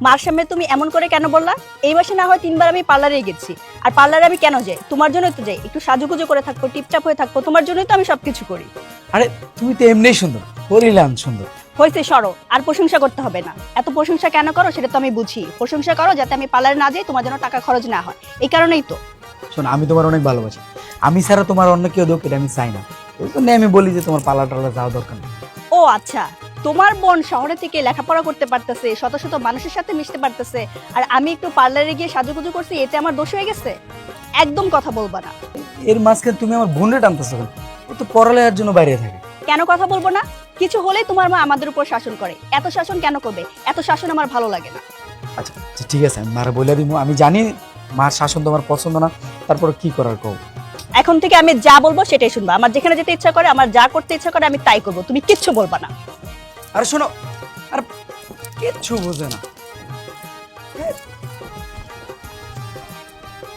মার সামনে তুমি এমন করে কেন বললা? এই মাসে না হয় 3বার আমি পার্লারে গেছি। আর পার্লারে আমি কেন যাই? তোমার জন্যই তো যাই। একটু সাজুগুজু করে থাকবো, টিপটাপ হয়ে থাকবো, তোমার জন্যই তো আমি সবকিছু করি। আরে তুমি তো এমনিই সুন্দর, পরিলাম সুন্দর। হয়েছে, সরো, আর প্রশংসা করতে হবে না। এত প্রশংসা কেন করো সেটা তো আমি বুঝি। প্রশংসা করো যাতে আমি পার্লারে না যাই, তোমার জন্য টাকা খরচ না হয়, এই কারণেই তো। শোনো, আমি তোমার অনেক ভালোবাসি। আমি ছাড়া তোমার অন্য কেউ দেখ এটা আমি চাই না। এই জন্য আমি বলি যে তোমার পার্লার টার্লার যাওয়া দরকার নেই। ও আচ্ছা, তোমার বোন শহরে থেকে লেখাপড়া করতে পারতেছে, শত শত মানুষের সাথে মিশতে পারতেছে, আর আমি একটু পার্লারে গিয়ে সাজুগুজু করছি, এতে আমার দোষ হয়ে গেছে? একদম কথা বলবা না। এর মাঝখানে তুমি আমার বোনরে টানতেছো কেন? ও তো পড়ালেখার জন্য বাইরে থাকে। কেন কথা বলবো না? কিছু হলেই তোমার মা আমাদের উপর শাসন করে। এত শাসন কেন করবে? এত শাসন আমার ভালো লাগে না। আচ্ছা আচ্ছা, ঠিক আছে, আমি মারা বলে দিব। আমি জানি মার শাসন তোমার পছন্দ না, তারপর কি করার কও। এখন থেকে আমি যা বলবো সেটাই শুনবা। আমার যেখানে যেতে ইচ্ছা করে, আমার যা করতে ইচ্ছা করে আমি তাই করবো, তুমি কিচ্ছু বলবা না। আরে শোনো, আর কিচ্ছু বোঝে না।